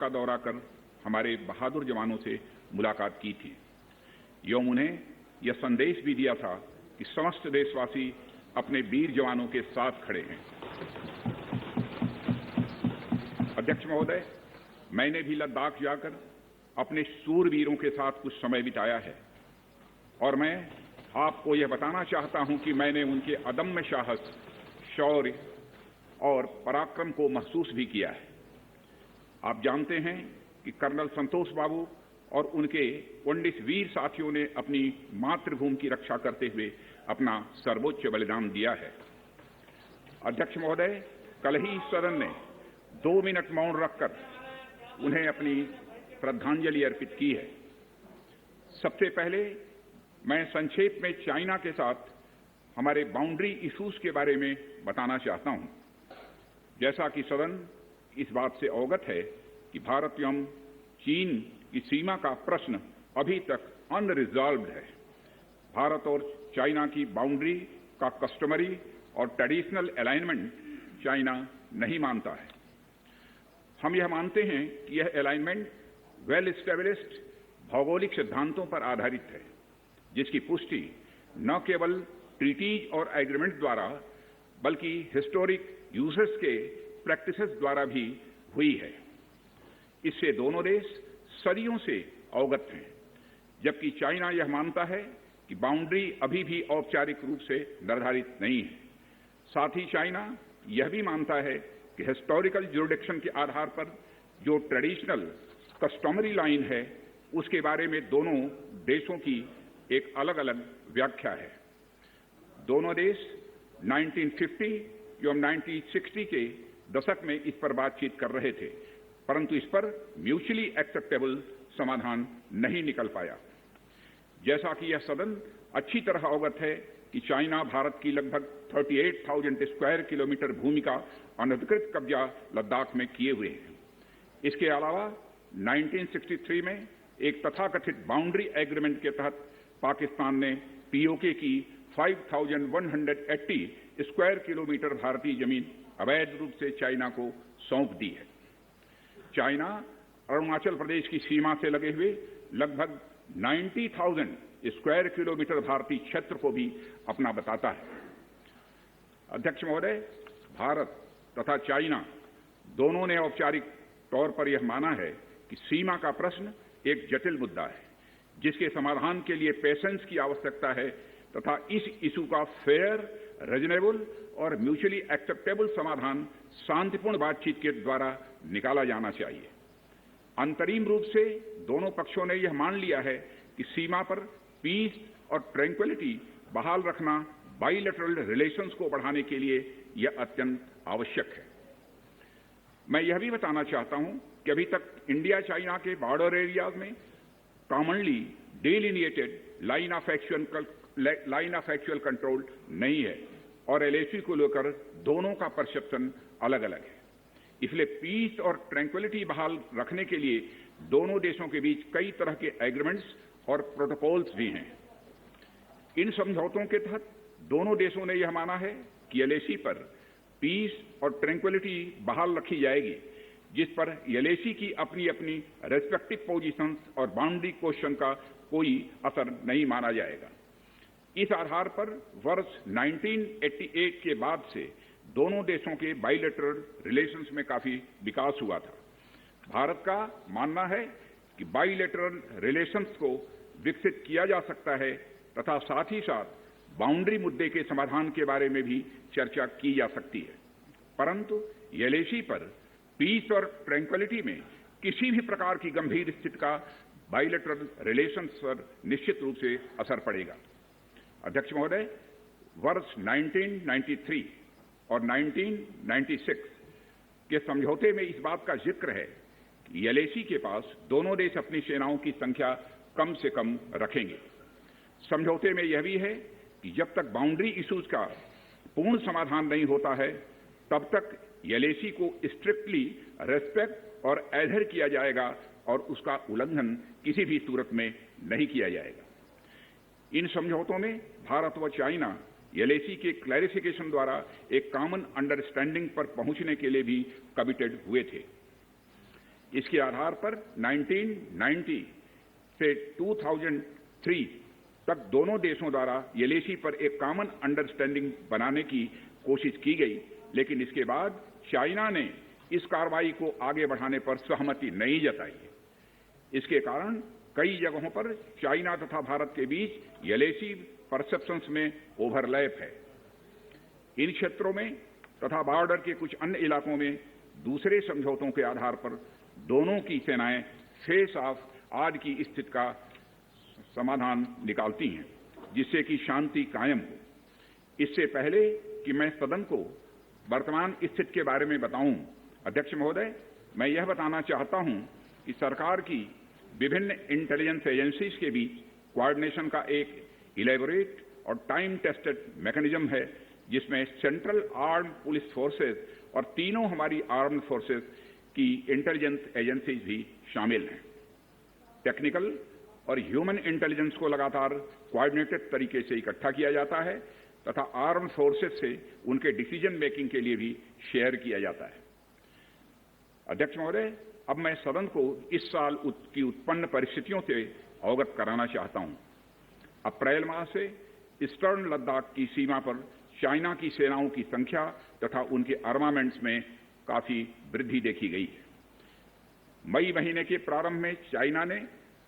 का दौरा कर हमारे बहादुर जवानों से मुलाकात की थी। एवं उन्हें यह संदेश भी दिया था कि समस्त देशवासी अपने वीर जवानों के साथ खड़े हैं। अध्यक्ष महोदय, मैंने भी लद्दाख जाकर अपने शूरवीरों के साथ कुछ समय बिताया है और मैं आपको यह बताना चाहता हूं कि मैंने उनके अदम्य साहस, शौर्य और पराक्रम को महसूस भी किया है। आप जानते हैं कि कर्नल संतोष बाबू और उनके 19 वीर साथियों ने अपनी मातृभूमि की रक्षा करते हुए अपना सर्वोच्च बलिदान दिया है। अध्यक्ष महोदय, कल ही सदन ने 2 मिनट मौन रखकर उन्हें अपनी श्रद्धांजलि अर्पित की है। सबसे पहले मैं संक्षेप में चाइना के साथ हमारे बाउंड्री इश्यूज के बारे में बताना चाहता हूं। जैसा कि सदन इस बात से अवगत है कि भारत एवं चीन की सीमा का प्रश्न अभी तक अनरिजॉल्व्ड है। भारत और चाइना की बाउंड्री का कस्टमरी और ट्रेडिशनल अलाइनमेंट चाइना नहीं मानता है। हम यह मानते हैं कि यह अलाइनमेंट वेल एस्टेब्लिश्ड भौगोलिक सिद्धांतों पर आधारित है, जिसकी पुष्टि न केवल ट्रीटीज और एग्रीमेंट द्वारा बल्कि हिस्टोरिक यूजेस के प्रैक्टिसेस द्वारा भी हुई है। इससे दोनों देश सदियों से अवगत हैं, जबकि चाइना यह मानता है कि बाउंड्री अभी भी औपचारिक रूप से निर्धारित नहीं है। साथ ही चाइना यह भी मानता है कि हिस्टोरिकल ज्यूरिडिक्शन के आधार पर जो ट्रेडिशनल कस्टमरी लाइन है, उसके बारे में दोनों देशों की एक अलग अलग व्याख्या है। दोनों देश 1950 एवं 1960 के दशक में इस पर बातचीत कर रहे थे, परंतु इस पर म्यूचुअली एक्सेप्टेबल समाधान नहीं निकल पाया। जैसा कि यह सदन अच्छी तरह अवगत है कि चाइना भारत की लगभग 38,000 स्क्वायर किलोमीटर भूमि का अनधिकृत कब्जा लद्दाख में किए हुए हैं। इसके अलावा 1963 में एक तथाकथित बाउंड्री एग्रीमेंट के तहत पाकिस्तान ने पीओके की 5,180 स्क्वायर किलोमीटर भारतीय जमीन अवैध रूप से चाइना को सौंप दी है। चाइना अरुणाचल प्रदेश की सीमा से लगे हुए लगभग 90,000 स्क्वायर किलोमीटर भारतीय क्षेत्र को भी अपना बताता है। अध्यक्ष महोदय, भारत तथा चाइना दोनों ने औपचारिक तौर पर यह माना है कि सीमा का प्रश्न एक जटिल मुद्दा है, जिसके समाधान के लिए पेशेंस की आवश्यकता है तथा इस इशू का फेयर, रीजनेबल और म्यूचुअली एक्सेप्टेबल समाधान शांतिपूर्ण बातचीत के द्वारा निकाला जाना चाहिए। अंतरिम रूप से दोनों पक्षों ने यह मान लिया है कि सीमा पर पीस और ट्रैंक्विलिटी बहाल रखना बाइलेटरल रिलेशंस को बढ़ाने के लिए यह अत्यंत आवश्यक है। मैं यह भी बताना चाहता हूं कि अभी तक इंडिया चाइना के बॉर्डर एरियाज में commonly delineated line of actual control नहीं है और एलएसी को लेकर दोनों का परसेप्शन अलग अलग है। इसलिए पीस और ट्रैंक्विलिटी बहाल रखने के लिए दोनों देशों के बीच कई तरह के एग्रीमेंट्स और प्रोटोकॉल्स भी हैं। इन समझौतों के तहत दोनों देशों ने यह माना है कि एलएसी पर पीस और ट्रैंक्विलिटी बहाल रखी जाएगी, जिस पर एलएसी की अपनी अपनी रेस्पेक्टिव पोजीशंस और बाउंड्री क्वेश्चन का कोई असर नहीं माना जाएगा। इस आधार पर वर्ष 1988 के बाद से दोनों देशों के बाइलेटरल रिलेशंस में काफी विकास हुआ था। भारत का मानना है कि बाइलेटरल रिलेशंस को विकसित किया जा सकता है तथा साथ ही साथ बाउंड्री मुद्दे के समाधान के बारे में भी चर्चा की जा सकती है, परंतु एलएसी पर पीस और ट्रैंक्विलिटी में किसी भी प्रकार की गंभीर स्थिति का बाइलेटरल रिलेशंस पर निश्चित रूप से असर पड़ेगा। अध्यक्ष महोदय, वर्ष 1993 और 1996 के समझौते में इस बात का जिक्र है कि एलएसी के पास दोनों देश अपनी सेनाओं की संख्या कम से कम रखेंगे। समझौते में यह भी है कि जब तक बाउंड्री इश्यूज का पूर्ण समाधान नहीं होता है, तब तक एलएसी को स्ट्रिक्टली रेस्पेक्ट और एडहेर किया जाएगा और उसका उल्लंघन किसी भी सूरत में नहीं किया जाएगा। इन समझौतों में भारत व चाइना एलएसी के क्लैरिफिकेशन द्वारा एक कॉमन अंडरस्टैंडिंग पर पहुंचने के लिए भी कमिटेड हुए थे। इसके आधार पर 1990 से 2003 तक दोनों देशों द्वारा एलएसी पर एक कॉमन अंडरस्टैंडिंग बनाने की कोशिश की गई, लेकिन इसके बाद चाइना ने इस कार्रवाई को आगे बढ़ाने पर सहमति नहीं जताई। इसके कारण कई जगहों पर चाइना तथा भारत के बीच एलएसी परसेप्शंस में ओवरलैप है। इन क्षेत्रों में तथा बॉर्डर के कुछ अन्य इलाकों में दूसरे समझौतों के आधार पर दोनों की सेनाएं फेस ऑफ आज की स्थिति का समाधान निकालती हैं, जिससे कि शांति कायम हो। इससे पहले कि मैं सदन को वर्तमान स्थिति के बारे में बताऊं, अध्यक्ष महोदय, मैं यह बताना चाहता हूं कि सरकार की विभिन्न इंटेलिजेंस एजेंसीज के बीच कोऑर्डिनेशन का एक इलेबोरेट और टाइम टेस्टेड मैकेनिज्म है, जिसमें सेंट्रल आर्म पुलिस फोर्सेज और तीनों हमारी आर्म्ड फोर्सेज की इंटेलिजेंस एजेंसीज भी शामिल हैं। टेक्निकल और ह्यूमन इंटेलिजेंस को लगातार कोऑर्डिनेटेड तरीके से इकट्ठा किया जाता है तथा आर्म फोर्सेज से उनके डिसीजन मेकिंग के लिए भी शेयर किया जाता है। अध्यक्ष महोदय, अब मैं सदन को इस साल की उत्पन्न परिस्थितियों से अवगत कराना चाहता हूं। अप्रैल माह से ईस्टर्न लद्दाख की सीमा पर चाइना की सेनाओं की संख्या तथा उनके आर्मामेंट्स में काफी वृद्धि देखी गई है। मई महीने के प्रारंभ में चाइना ने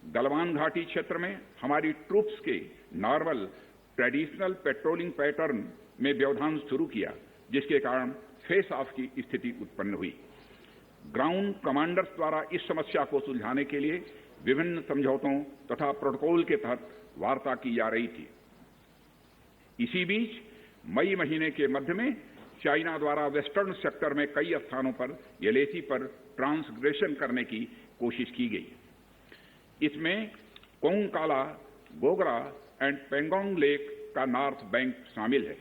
गलवान घाटी क्षेत्र में हमारी ट्रूप्स के नॉर्मल ट्रेडिशनल पेट्रोलिंग पैटर्न में व्यवधान शुरू किया, जिसके कारण फेस ऑफ की स्थिति उत्पन्न हुई। ग्राउंड कमांडर्स द्वारा इस समस्या को सुलझाने के लिए विभिन्न समझौतों तथा प्रोटोकॉल के तहत वार्ता की जा रही थी। इसी बीच मई महीने के मध्य में चाइना द्वारा वेस्टर्न सेक्टर में कई स्थानों पर एलएसी पर ट्रांसग्रेशन करने की कोशिश की गई। इसमें कोंगकाला, गोगरा एंड पेंगोंग लेक का नॉर्थ बैंक शामिल है।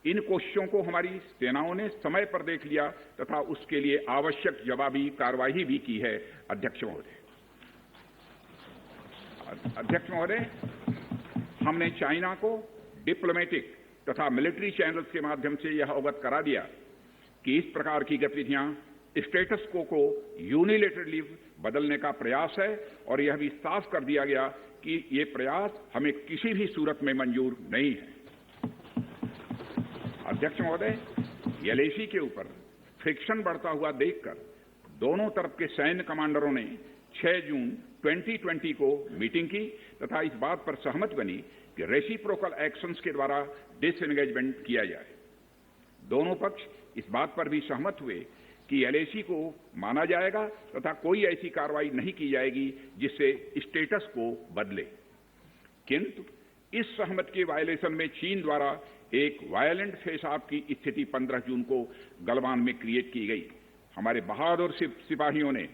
इन कोशिशों को हमारी सेनाओं ने समय पर देख लिया तथा उसके लिए आवश्यक जवाबी कार्रवाई भी की है। अध्यक्ष महोदय, हमने चाइना को डिप्लोमेटिक तथा मिलिट्री चैनल्स के माध्यम से यह अवगत करा दिया कि इस प्रकार की गतिविधियां स्टेटस को यूनिलेटरली बदलने का प्रयास है और यह भी साफ कर दिया गया कि ये प्रयास हमें किसी भी सूरत में मंजूर नहीं है। अध्यक्ष महोदय, एलएसी के ऊपर फ्रिक्शन बढ़ता हुआ देखकर दोनों तरफ के सैन्य कमांडरों ने 6 जून 2020 को मीटिंग की तथा इस बात पर सहमति बनी कि रेसिप्रोकल एक्शंस के द्वारा डिसएंगेजमेंट किया जाए। दोनों पक्ष इस बात पर भी सहमत हुए कि एलएसी को माना जाएगा तथा कोई ऐसी कार्रवाई नहीं की जाएगी जिससे स्टेटस को बदले। किंतु इस सहमति के वायलेशन में चीन द्वारा एक वायलेंट फेस ऑफ की स्थिति 15 जून को गलवान में क्रिएट की गई। हमारे बहादुर सिपाहियों ने,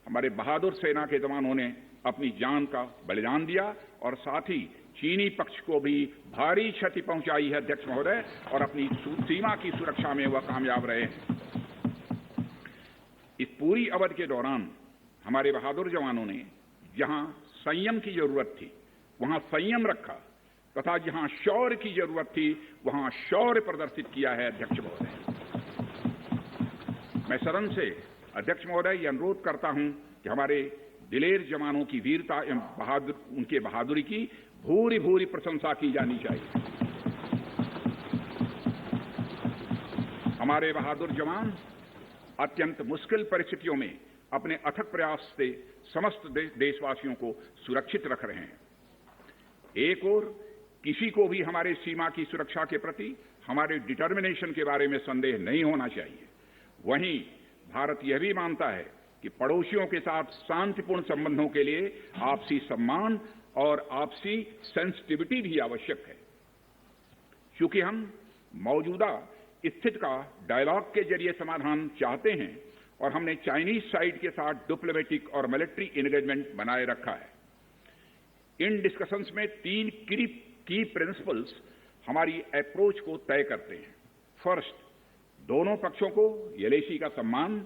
हमारे बहादुर सेना के जवानों ने अपनी जान का बलिदान दिया और साथ ही चीनी पक्ष को भी भारी क्षति पहुंचाई है। अध्यक्ष महोदय, और अपनी सीमा की सुरक्षा में वह कामयाब रहे। इस पूरी अवधि के दौरान हमारे बहादुर जवानों ने जहां संयम की जरूरत थी वहां संयम रखा तथा जहां शौर्य की जरूरत थी वहां शौर्य प्रदर्शित किया है। अध्यक्ष महोदय, मैं सदन से अध्यक्ष महोदय यह अनुरोध करता हूं कि हमारे दिलेर जवानों की वीरता एवं उनके बहादुरी की भूरी भूरी प्रशंसा की जानी चाहिए। हमारे बहादुर जवान अत्यंत मुश्किल परिस्थितियों में अपने अथक प्रयास से समस्त देशवासियों को सुरक्षित रख रहे हैं। एक ओर किसी को भी हमारे सीमा की सुरक्षा के प्रति हमारे डिटर्मिनेशन के बारे में संदेह नहीं होना चाहिए। वहीं भारत यह भी मानता है कि पड़ोसियों के साथ शांतिपूर्ण संबंधों के लिए आपसी सम्मान और आपसी सेंसिटिविटी भी आवश्यक है। क्योंकि हम मौजूदा स्थिति का डायलॉग के जरिए समाधान चाहते हैं और हमने चाइनीज साइड के साथ डिप्लोमेटिक और मिलिट्री एंगेजमेंट बनाए रखा है। इन डिस्कशंस में 3 की प्रिंसिपल्स हमारी अप्रोच को तय करते हैं। फर्स्ट, दोनों पक्षों को एलएसी का सम्मान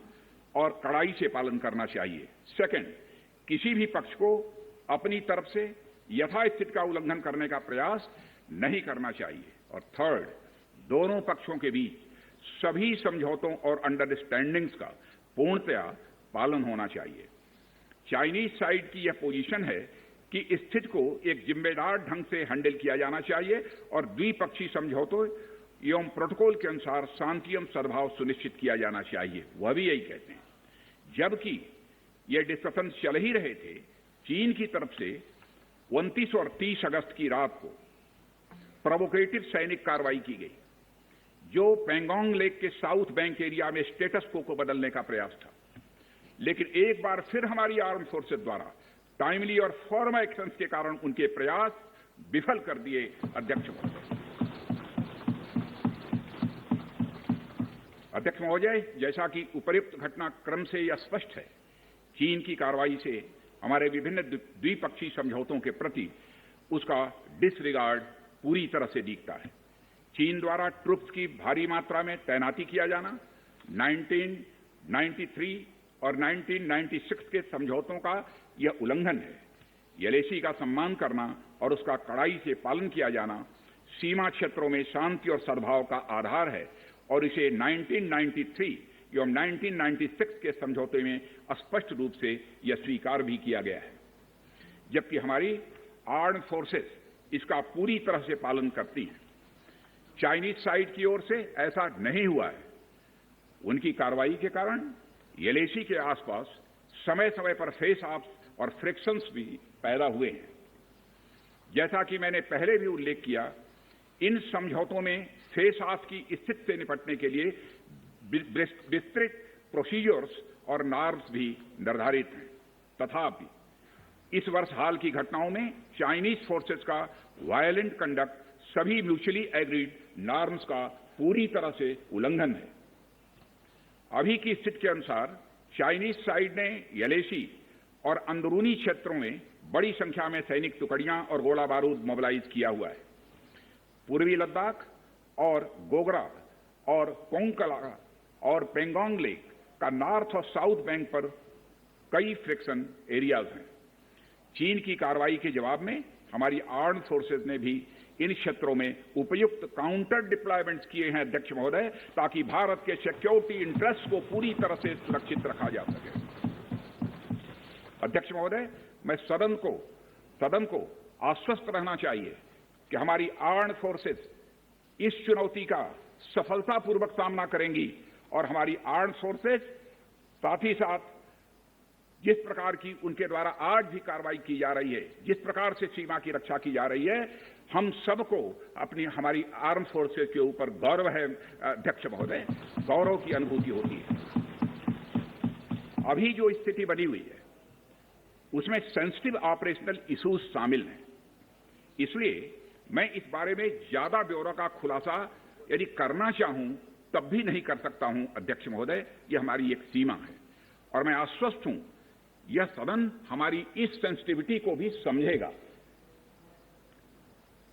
और कड़ाई से पालन करना चाहिए। सेकंड, किसी भी पक्ष को अपनी तरफ से यथास्थिति का उल्लंघन करने का प्रयास नहीं करना चाहिए। और थर्ड, दोनों पक्षों के बीच सभी समझौतों और अंडरस्टैंडिंग्स का पूर्णतया पालन होना चाहिए। चाइनीज साइड की यह पोजीशन है कि स्थिति को एक जिम्मेदार ढंग से हैंडल किया जाना चाहिए और द्विपक्षीय समझौतों एवं प्रोटोकॉल के अनुसार शांति एवं सद्भाव सुनिश्चित किया जाना चाहिए। वह भी यही कहते हैं। जबकि ये डिस्कशन चल ही रहे थे, चीन की तरफ से 29 और 30 अगस्त की रात को प्रोवोकेटिव सैनिक कार्रवाई की गई, जो पेंगोंग लेक के साउथ बैंक एरिया में स्टेटस को बदलने का प्रयास था। लेकिन एक बार फिर हमारी आर्म फोर्सेस द्वारा टाइमली और फॉर्म एक्शंस के कारण उनके प्रयास विफल कर दिए। अध्यक्ष महोदय, जैसा कि उपर्युक्त घटनाक्रम से यह स्पष्ट है, चीन की कार्रवाई से हमारे विभिन्न द्विपक्षीय समझौतों के प्रति उसका डिसरिगार्ड पूरी तरह से दिखता है। चीन द्वारा ट्रुप्स की भारी मात्रा में तैनाती किया जाना 1993 और 1996 के समझौतों का यह उल्लंघन है। एलएसी का सम्मान करना और उसका कड़ाई से पालन किया जाना सीमा क्षेत्रों में शांति और सद्भाव का आधार है और इसे 1993 एवं 1996 के समझौते में स्पष्ट रूप से यह स्वीकार भी किया गया है। जबकि हमारी आर्म्ड फोर्सेस इसका पूरी तरह से पालन करती हैं। चाइनीज साइड की ओर से ऐसा नहीं हुआ है। उनकी कार्रवाई के कारण एलएसी के आसपास समय समय पर फेस ऑफ्स और फ्रिक्शंस भी पैदा हुए हैं। जैसा कि मैंने पहले भी उल्लेख किया, इन समझौतों में फेस ऑफ की स्थिति से निपटने के लिए विस्तृत प्रोसीजर्स और नॉर्म्स भी निर्धारित हैं। तथापि इस वर्ष हाल की घटनाओं में चाइनीज फोर्सेस का वायलेंट कंडक्ट सभी म्यूचुअली एग्रीड नॉर्म्स का पूरी तरह से उल्लंघन है। अभी की स्थिति के अनुसार चाइनीज साइड ने एलएसी और अंदरूनी क्षेत्रों में बड़ी संख्या में सैनिक टुकड़ियां और गोला बारूद मोबिलाइज किया हुआ है। पूर्वी लद्दाख और गोगरा और कोंकला और पेंगोंग लेक का नॉर्थ और साउथ बैंक पर कई फ्रिक्शन एरियाज हैं। चीन की कार्रवाई के जवाब में हमारी आर्म्ड फोर्सेस ने भी इन क्षेत्रों में उपयुक्त काउंटर डिप्लॉयमेंट्स किए हैं। अध्यक्ष महोदय, ताकि भारत के सिक्योरिटी इंटरेस्ट को पूरी तरह से सुरक्षित रखा जा सके। अध्यक्ष महोदय, मैं सदन को आश्वस्त रहना चाहिए कि हमारी आर्म्ड फोर्सेस इस चुनौती का सफलतापूर्वक सामना करेंगी और हमारी आर्म्ड फोर्सेस साथ ही साथ जिस प्रकार की उनके द्वारा आज भी कार्रवाई की जा रही है, जिस प्रकार से सीमा की रक्षा की जा रही है, हम सबको हमारी आर्म फोर्सेस के ऊपर गौरव है। अध्यक्ष महोदय, गौरव की अनुभूति होती है। अभी जो स्थिति बनी हुई है उसमें सेंसिटिव ऑपरेशनल इश्यूज शामिल हैं। इसलिए मैं इस बारे में ज्यादा ब्यौरा का खुलासा यदि करना चाहूं तब भी नहीं कर सकता हूं। अध्यक्ष महोदय, यह हमारी एक सीमा है और मैं आश्वस्त हूं यह सदन हमारी इस सेंसिटिविटी को भी समझेगा।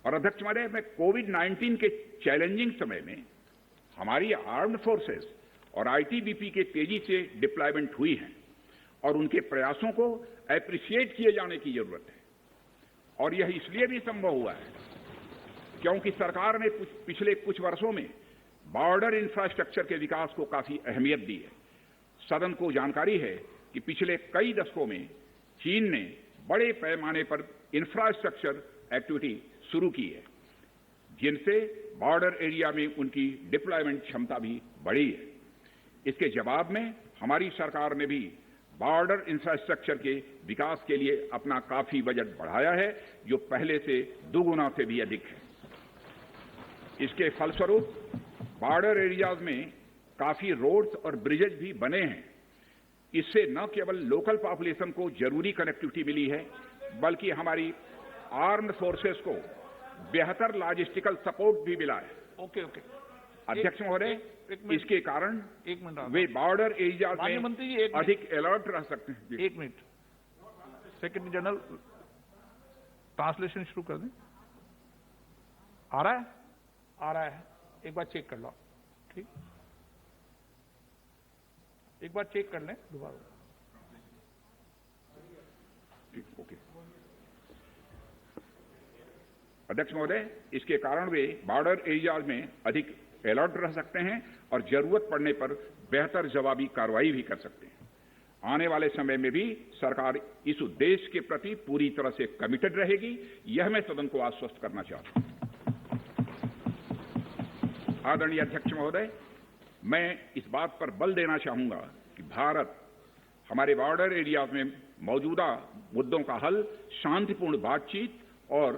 और अध्यक्ष महोदय, मैं कोविड-19 के चैलेंजिंग समय में हमारी आर्म्ड फोर्सेस और आईटीबीपी के तेजी से डिप्लॉयमेंट हुई हैं और उनके प्रयासों को एप्रिशिएट किए जाने की जरूरत है। और यह इसलिए भी संभव हुआ है क्योंकि सरकार ने पिछले कुछ वर्षों में बॉर्डर इंफ्रास्ट्रक्चर के विकास को काफी अहमियत दी है। सदन को जानकारी है कि पिछले कई दशकों में चीन ने बड़े पैमाने पर इंफ्रास्ट्रक्चर एक्टिविटी शुरू की है, जिनसे बॉर्डर एरिया में उनकी डिप्लॉयमेंट क्षमता भी बढ़ी है। इसके जवाब में हमारी सरकार ने भी बॉर्डर इंफ्रास्ट्रक्चर के विकास के लिए अपना काफी बजट बढ़ाया है, जो पहले से दोगुना से भी अधिक है। इसके फलस्वरूप बॉर्डर एरियाज में काफी रोड्स और ब्रिजेज भी बने हैं। इससे न केवल लोकल पॉपुलेशन को जरूरी कनेक्टिविटी मिली है, बल्कि हमारी आर्म्ड फोर्सेस को बेहतर लॉजिस्टिकल सपोर्ट भी मिला है। ओके। अध्यक्ष महोदय, इसके कारण वे बॉर्डर एरियाज में अधिक अलर्ट रह सकते हैं। 1 मिनट, सेक्रेटरी जनरल ट्रांसलेशन शुरू कर दें। आ रहा है। एक बार चेक कर लो। ठीक, एक बार चेक कर लें दोबारा। ओके। अध्यक्ष महोदय, इसके कारण वे बॉर्डर एरियाज में अधिक अलर्ट रह सकते हैं और जरूरत पड़ने पर बेहतर जवाबी कार्रवाई भी कर सकते हैं। आने वाले समय में भी सरकार इस उद्देश्य के प्रति पूरी तरह से कमिटेड रहेगी, यह मैं सदन को आश्वस्त करना चाहता हूं। आदरणीय अध्यक्ष महोदय, मैं इस बात पर बल देना चाहूंगा कि भारत हमारे बॉर्डर एरिया में मौजूदा मुद्दों का हल शांतिपूर्ण बातचीत और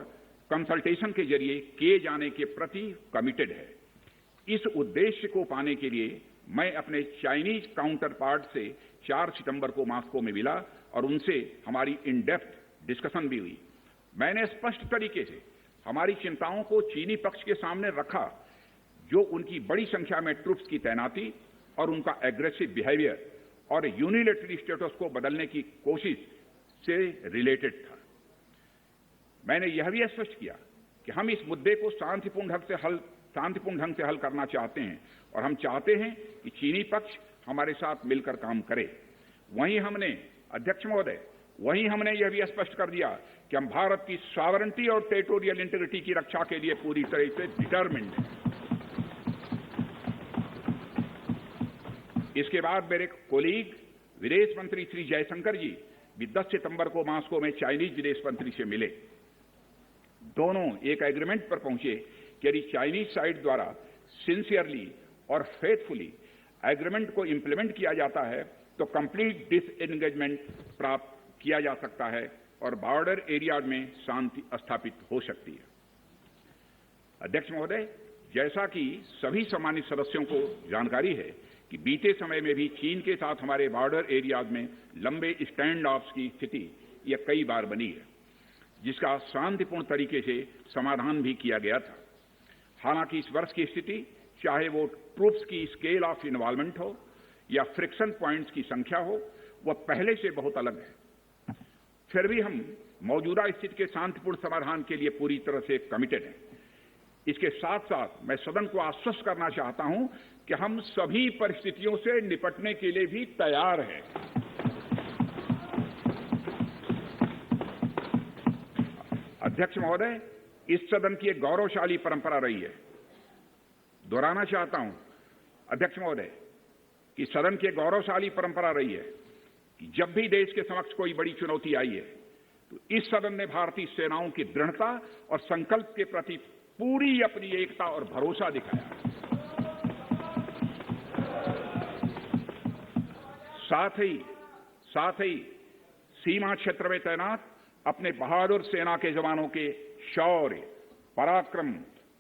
कंसल्टेशन के जरिए किए जाने के प्रति कमिटेड है। इस उद्देश्य को पाने के लिए मैं अपने चाइनीज काउंटर पार्ट से 4 सितंबर को मॉस्को में मिला और उनसे हमारी इन डेप्थ डिस्कशन भी हुई। मैंने स्पष्ट तरीके से हमारी चिंताओं को चीनी पक्ष के सामने रखा, जो उनकी बड़ी संख्या में ट्रूप्स की तैनाती और उनका एग्रेसिव बिहेवियर और यूनिलैटरल स्टेटस को बदलने की कोशिश से रिलेटेड था। मैंने यह भी स्पष्ट किया कि हम इस मुद्दे को शांतिपूर्ण ढंग से हल करना चाहते हैं और हम चाहते हैं कि चीनी पक्ष हमारे साथ मिलकर काम करे। वहीं हमने अध्यक्ष महोदय यह भी स्पष्ट कर दिया कि हम भारत की सॉवरेनिटी और टेरिटोरियल इंटीग्रिटी की रक्षा के लिए पूरी तरह से डिटरमिन्ड हैं। इसके बाद मेरे कोलीग विदेश मंत्री श्री जयशंकर जी भी 10 सितंबर को मॉस्को में चाइनीज विदेश मंत्री से मिले। दोनों एक एग्रीमेंट पर पहुंचे कि यदि चाइनीज साइड द्वारा सिंसियरली और फेथफुली एग्रीमेंट को इंप्लीमेंट किया जाता है तो कंप्लीट डिसएंगेजमेंट प्राप्त किया जा सकता है और बॉर्डर एरिया में शांति स्थापित हो सकती है। अध्यक्ष महोदय, जैसा कि सभी सम्मानित सदस्यों को जानकारी है कि बीते समय में भी चीन के साथ हमारे बॉर्डर एरियाज में लंबे स्टैंड ऑफ्स की स्थिति यह कई बार बनी है, जिसका शांतिपूर्ण तरीके से समाधान भी किया गया था। हालांकि इस वर्ष की स्थिति, चाहे वो ट्रूप्स की स्केल ऑफ इन्वॉल्वमेंट हो या फ्रिक्शन पॉइंट्स की संख्या हो, वह पहले से बहुत अलग है। फिर भी हम मौजूदा स्थिति के शांतिपूर्ण समाधान के लिए पूरी तरह से कमिटेड हैं। इसके साथ साथ मैं सदन को आश्वस्त करना चाहता हूं कि हम सभी परिस्थितियों से निपटने के लिए भी तैयार हैं। अध्यक्ष महोदय, इस सदन की एक गौरवशाली परंपरा रही है। दोहराना चाहता हूं अध्यक्ष महोदय कि सदन की एक गौरवशाली परंपरा रही है कि जब भी देश के समक्ष कोई बड़ी चुनौती आई है तो इस सदन ने भारतीय सेनाओं की दृढ़ता और संकल्प के प्रति पूरी अपनी एकता और भरोसा दिखाया। साथ ही सीमा क्षेत्र में तैनात अपने बहादुर सेना के जवानों के शौर्य, पराक्रम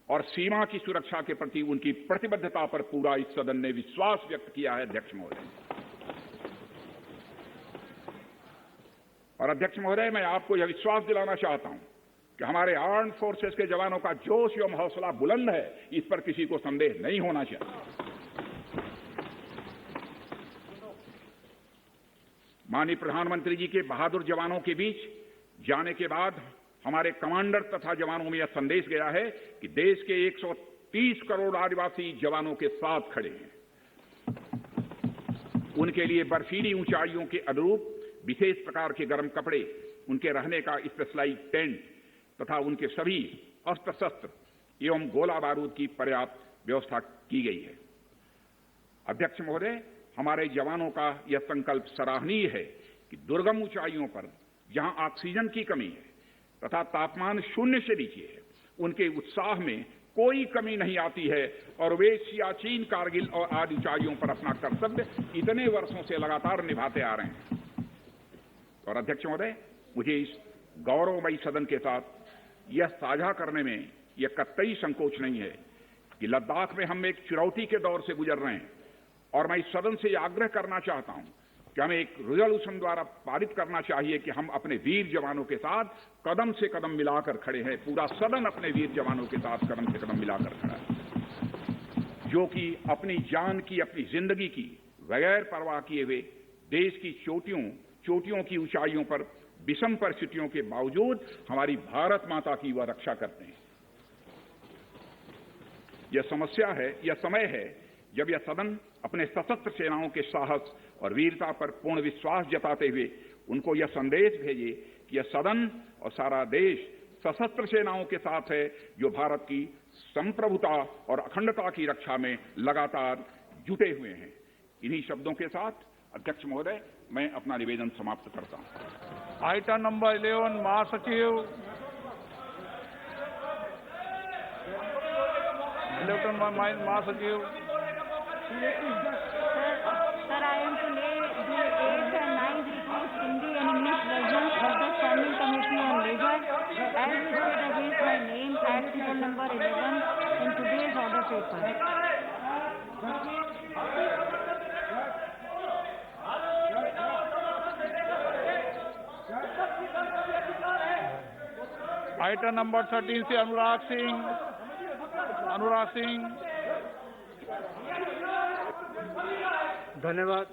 और सीमा की सुरक्षा के प्रति उनकी प्रतिबद्धता पर पूरा इस सदन ने विश्वास व्यक्त किया है। अध्यक्ष महोदय और अध्यक्ष महोदय, मैं आपको यह विश्वास दिलाना चाहता हूं कि हमारे आर्म्ड फोर्सेस के जवानों का जोश एवं हौसला बुलंद है, इस पर किसी को संदेह नहीं होना चाहिए। माननीय प्रधानमंत्री जी के बहादुर जवानों के बीच जाने के बाद हमारे कमांडर तथा जवानों में यह संदेश गया है कि देश के 130 करोड़ आदिवासी जवानों के साथ खड़े हैं। उनके लिए बर्फीली ऊंचाइयों के अनुरूप विशेष प्रकार के गर्म कपड़े, उनके रहने का स्पेशलाइज टेंट तथा उनके सभी अस्त्र शस्त्र एवं गोला बारूद की पर्याप्त व्यवस्था की गई है। अध्यक्ष महोदय, हमारे जवानों का यह संकल्प सराहनीय है कि दुर्गम ऊंचाइयों पर जहां ऑक्सीजन की कमी है तथा तापमान 0 से नीचे है, उनके उत्साह में कोई कमी नहीं आती है और वे सियाचिन, कारगिल और आदि ऊंचाइयों पर अपना कर्तव्य इतने वर्षों से लगातार निभाते आ रहे हैं। और अध्यक्ष महोदय, मुझे इस गौरवमयी सदन के साथ यह साझा करने में यह कतई संकोच नहीं है कि लद्दाख में हम एक चुनौती के दौर से गुजर रहे हैं और मैं इस सदन से आग्रह करना चाहता हूं कि हमें एक रेजोल्यूशन द्वारा पारित करना चाहिए कि हम अपने वीर जवानों के साथ कदम से कदम मिलाकर खड़े हैं। पूरा सदन अपने वीर जवानों के साथ कदम से कदम मिलाकर खड़ा है, जो कि अपनी जान की, अपनी जिंदगी की बगैर परवाह किए हुए देश की चोटियों की ऊंचाइयों पर विषम परिस्थितियों के बावजूद हमारी भारत माता की वह रक्षा करते हैं। यह समय है जब यह सदन अपने सशस्त्र सेनाओं के साहस और वीरता पर पूर्ण विश्वास जताते हुए उनको यह संदेश भेजे कि यह सदन और सारा देश सशस्त्र सेनाओं के साथ है, जो भारत की संप्रभुता और अखंडता की रक्षा में लगातार जुटे हुए हैं। इन्हीं शब्दों के साथ अध्यक्ष महोदय, मैं अपना निवेदन समाप्त करता हूं। आइटम नंबर 11 महासचिव महासचिव Sir, I am to lay the 8th and 9th reports, Hindi and English versions of the Standing Committee on Labor, as listed against my name at serial number 11 in today's order paper. Item number 13 से अनुराग सिंह। धन्यवाद।